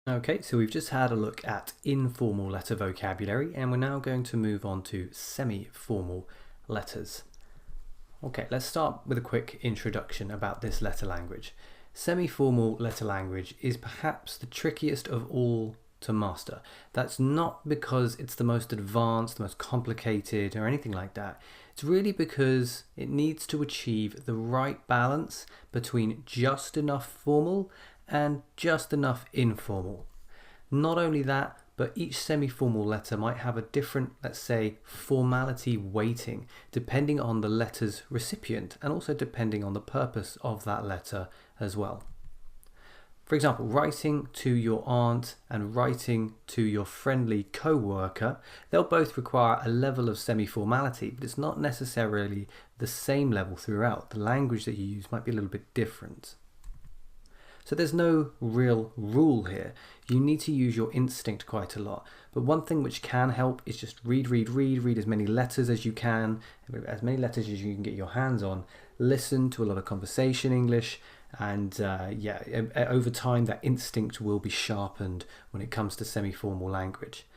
Okay, so we've just had a look at informal letter vocabulary, and we're now going to move on to semi-formal letters. Okay, let's start with a quick introduction about this letter language. Semi-formal letter language is perhaps the trickiest of all to master. That's not because it's the most advanced, the most complicated, or anything like that. It's really because it needs to achieve the right balance between just enough formal and just enough informal. Not only that, but each semi-formal letter might have a different, let's say, formality weighting, depending on the letter's recipient and also depending on the purpose of that letter as well. For example, writing to your aunt and writing to your friendly co-worker, they'll both require a level of semi-formality, but it's not necessarily the same level throughout. The language that you use might be a little bit different. So there's no real rule here. You need to use your instinct quite a lot. But one thing which can help is just read as many letters as you can, as many letters as you can get your hands on. Listen to a lot of conversation English, and over time that instinct will be sharpened when it comes to semi-formal language.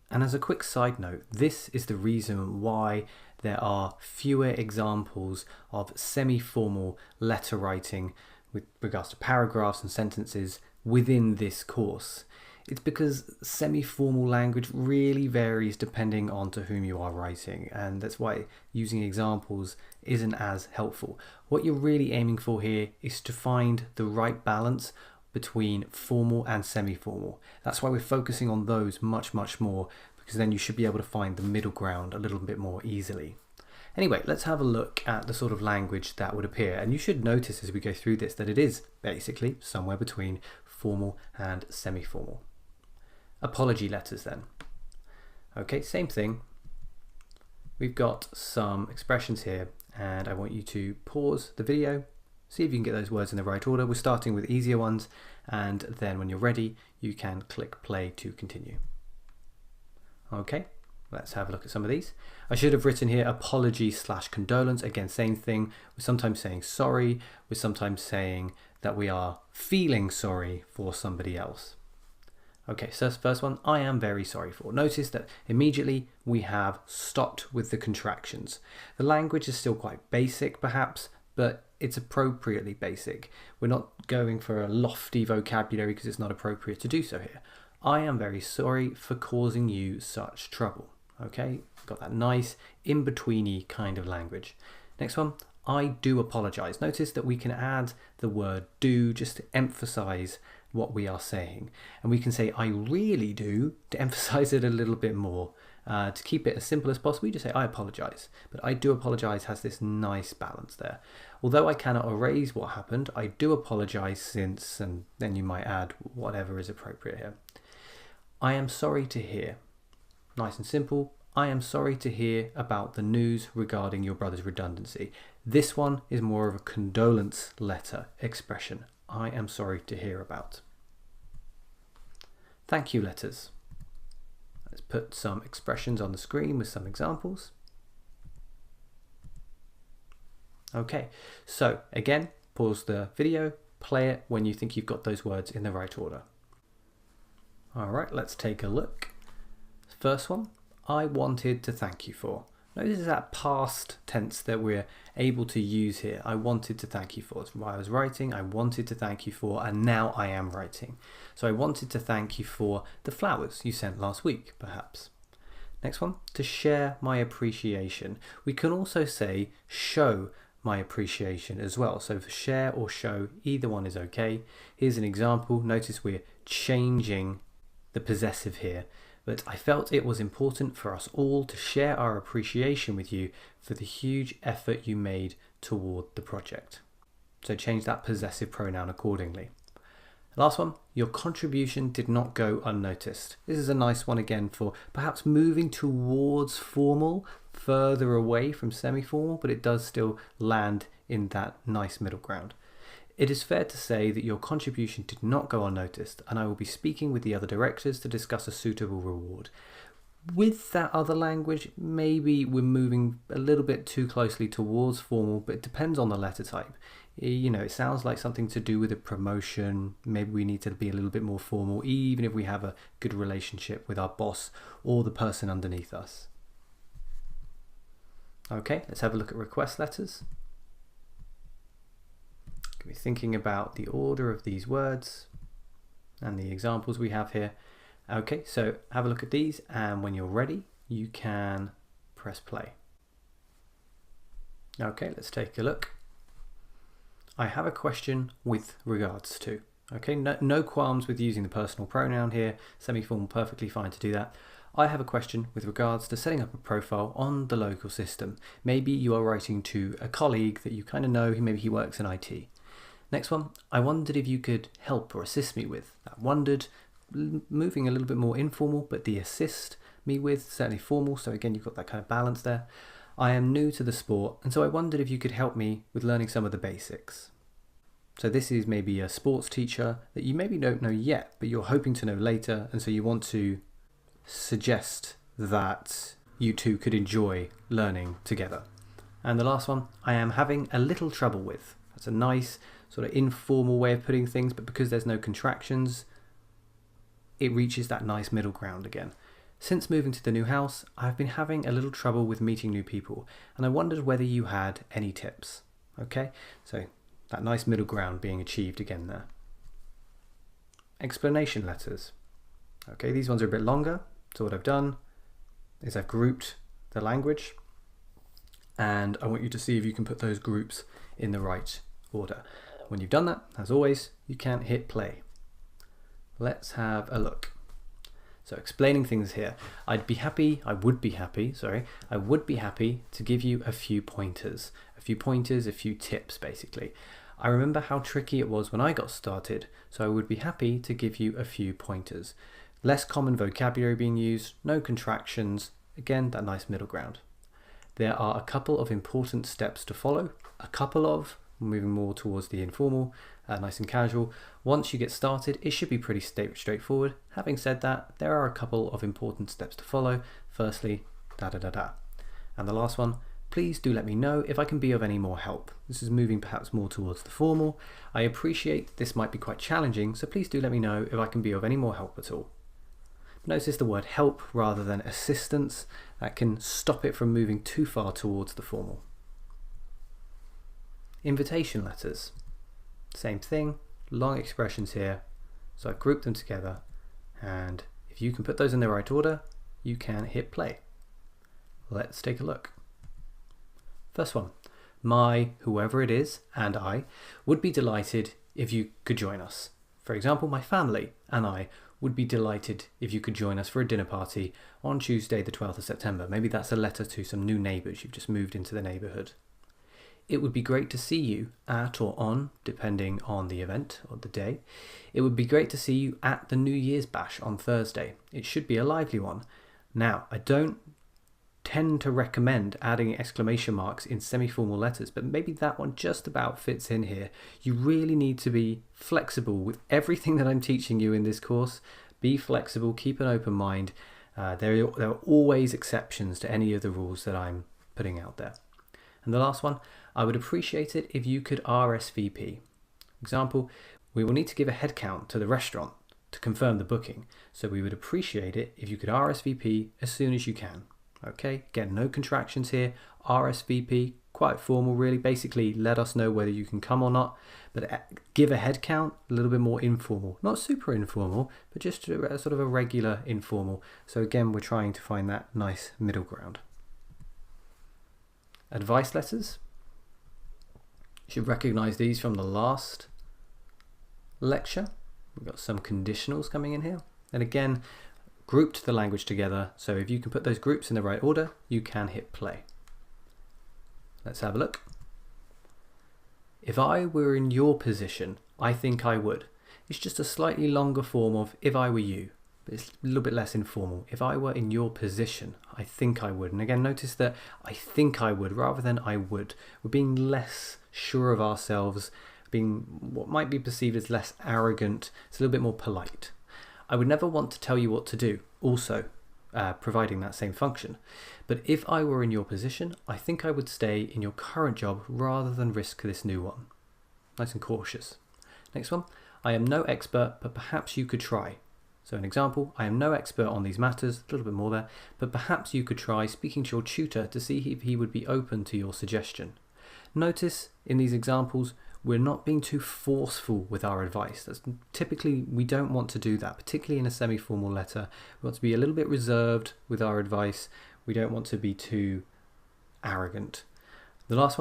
And as a quick side note, this is the reason why there are fewer examples of semi-formal letter writing with regards to paragraphs and sentences within this course. It's because semi-formal language really varies depending on to whom you are writing, and that's why using examples isn't as helpful. What you're really aiming for here is to find the right balance between formal and semi-formal. That's why we're focusing on those much more, because then you should be able to find the middle ground a little bit more easily. Anyway, let's have a look at the sort of language that would appear, and you should notice as we go through this that it is basically somewhere between formal and semi-formal. Apology letters then. Okay, same thing. We've got some expressions here, and I want you to pause the video, see if you can get those words in the right order. We're starting with easier ones, and then when you're ready, you can click play to continue. Okay. Let's have a look at some of these. I should have written here apology/condolence. Again, same thing. We're sometimes saying sorry. We're sometimes saying that we are feeling sorry for somebody else. Okay, so first one, I am very sorry for. Notice that immediately we have stopped with the contractions. The language is still quite basic perhaps, but it's appropriately basic. We're not going for a lofty vocabulary because it's not appropriate to do so here. I am very sorry for causing you such trouble. Okay, got that nice in-betweeny kind of language. Next one, I do apologize. Notice that we can add the word do just to emphasize what we are saying. And we can say I really do to emphasize it a little bit more. To keep it as simple as possible, you just say I apologize. But I do apologize has this nice balance there. Although I cannot erase what happened, I do apologize since, and then you might add whatever is appropriate here. I am sorry to hear. Nice and simple. I am sorry to hear about the news regarding your brother's redundancy. This one is more of a condolence letter expression. I am sorry to hear about. Thank you letters. Let's put some expressions on the screen with some examples. Okay, so again, pause the video, play it when you think you've got those words in the right order. All right, let's take a look. First one, I wanted to thank you for. Notice that past tense that we're able to use here. I wanted to thank you for. It's what I was writing, I wanted to thank you for, and now I am writing. So I wanted to thank you for the flowers you sent last week, perhaps. Next one, to share my appreciation. We can also say show my appreciation as well. So for share or show, either one is okay. Here's an example. Notice we're changing the possessive here, but I felt it was important for us all to share our appreciation with you for the huge effort you made toward the project. So change that possessive pronoun accordingly. Last one, your contribution did not go unnoticed. This is a nice one again for perhaps moving towards formal, further away from semi-formal, but it does still land in that nice middle ground. It is fair to say that your contribution did not go unnoticed, and I will be speaking with the other directors to discuss a suitable reward. With that other language, maybe we're moving a little bit too closely towards formal, but it depends on the letter type. It sounds like something to do with a promotion. Maybe we need to be a little bit more formal, even if we have a good relationship with our boss or the person underneath us. Okay, let's have a look at request letters. Be thinking about the order of these words and the examples we have here. Okay, so have a look at these, and when you're ready, you can press play. Okay, let's take a look. I have a question with regards to. Okay, no qualms with using the personal pronoun here. Semi-formal, perfectly fine to do that. I have a question with regards to setting up a profile on the local system. Maybe you are writing to a colleague that you kind of know, maybe he works in IT. Next one, I wondered if you could help or assist me with. That wondered, moving a little bit more informal, but the assist me with, certainly formal. So again, you've got that kind of balance there. I am new to the sport, and so I wondered if you could help me with learning some of the basics. So this is maybe a sports teacher that you maybe don't know yet, but you're hoping to know later, and so you want to suggest that you two could enjoy learning together. And the last one, I am having a little trouble with. That's a nice sort of informal way of putting things, but because there's no contractions, it reaches that nice middle ground again. Since moving to the new house, I've been having a little trouble with meeting new people, and I wondered whether you had any tips. Okay, so that nice middle ground being achieved again there. Explanation letters. Okay, these ones are a bit longer. So what I've done is I've grouped the language, and I want you to see if you can put those groups in the right order. When you've done that, as always, you can hit play. Let's have a look. So explaining things here, I would be happy to give you a few pointers, a few tips basically. I remember how tricky it was when I got started, so I would be happy to give you a few pointers. Less common vocabulary being used, no contractions, again that nice middle ground. There are a couple of important steps to follow, moving more towards the informal, nice and casual. Once you get started, it should be pretty straightforward. Having said that, there are a couple of important steps to follow. Firstly, And the last one, please do let me know if I can be of any more help. This is moving perhaps more towards the formal. I appreciate this might be quite challenging, so please do let me know if I can be of any more help at all. Notice the word help rather than assistance. That can stop it from moving too far towards the formal. Invitation letters. Same thing, long expressions here. So I've grouped them together, and if you can put those in the right order, you can hit play. Let's take a look. First one, my whoever it is and I would be delighted if you could join us. For example, my family and I would be delighted if you could join us for a dinner party on Tuesday the 12th of September. Maybe that's a letter to some new neighbours you've just moved into the neighbourhood. It would be great to see you at or on, depending on the event or the day. It would be great to see you at the New Year's Bash on Thursday. It should be a lively one. Now, I don't tend to recommend adding exclamation marks in semi-formal letters, but maybe that one just about fits in here. You really need to be flexible with everything that I'm teaching you in this course. Be flexible, keep an open mind. There are always exceptions to any of the rules that I'm putting out there. And the last one, I would appreciate it if you could RSVP. Example, we will need to give a head count to the restaurant to confirm the booking, so we would appreciate it if you could RSVP as soon as you can. Okay, again, no contractions here. RSVP, quite formal really. Basically, let us know whether you can come or not, but give a head count, a little bit more informal. Not super informal, but just a sort of a regular informal. So again, we're trying to find that nice middle ground. Advice letters. You should recognize these from the last lecture. We've got some conditionals coming in here. And again, grouped the language together. So if you can put those groups in the right order, you can hit play. Let's have a look. If I were in your position, I think I would. It's just a slightly longer form of if I were you. But it's a little bit less informal. If I were in your position, I think I would. And again, notice that I think I would rather than I would. We're being less sure of ourselves, being what might be perceived as less arrogant. It's a little bit more polite. I would never want to tell you what to do, also providing that same function. But if I were in your position, I think I would stay in your current job rather than risk this new one. nice and cautious. Next one, I am no expert, but perhaps you could try. So an example, I am no expert on these matters, a little bit more there, but perhaps you could try speaking to your tutor to see if he would be open to your suggestion. Notice in these examples, we're not being too forceful with our advice. Typically, we don't want to do that, particularly in a semi-formal letter. We want to be a little bit reserved with our advice. We don't want to be too arrogant. The last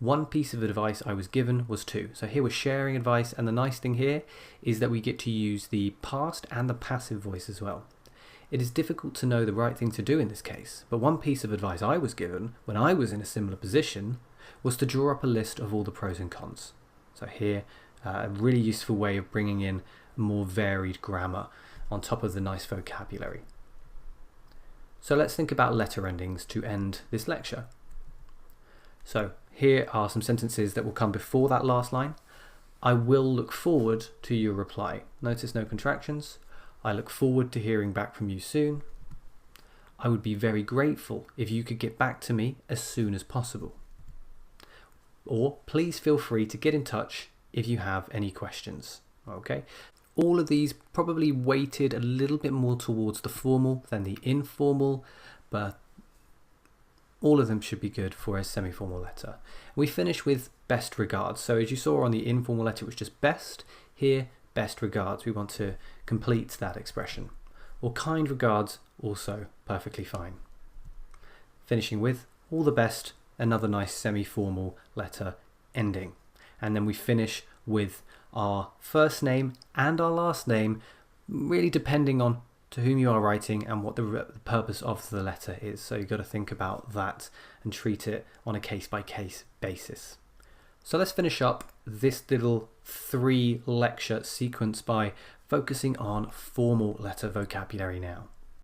one piece of advice I was given was to. So here we're sharing advice, and the nice thing here is that we get to use the past and the passive voice as well. It is difficult to know the right thing to do in this case, but one piece of advice I was given when I was in a similar position was to draw up a list of all the pros and cons. So here, a really useful way of bringing in more varied grammar on top of the nice vocabulary. So let's think about letter endings to end this lecture. So here are some sentences that will come before that last line. I will look forward to your reply. Notice no contractions. I look forward to hearing back from you soon. I would be very grateful if you could get back to me as soon as possible. Or please feel free to get in touch if you have any questions. Okay. All of these probably weighted a little bit more towards the formal than the informal, but all of them should be good for a semi-formal letter. We finish with best regards. So as you saw on the informal letter, it was just best. Here, best regards. We want to complete that expression. Or kind regards, also perfectly fine. Finishing with all the best, another nice semi-formal letter ending. And then we finish with our first name and our last name, really depending on to whom you are writing and what the purpose of the letter is. So you've got to think about that and treat it on a case-by-case basis. So let's finish up this little 3 lecture sequence by focusing on formal letter vocabulary now.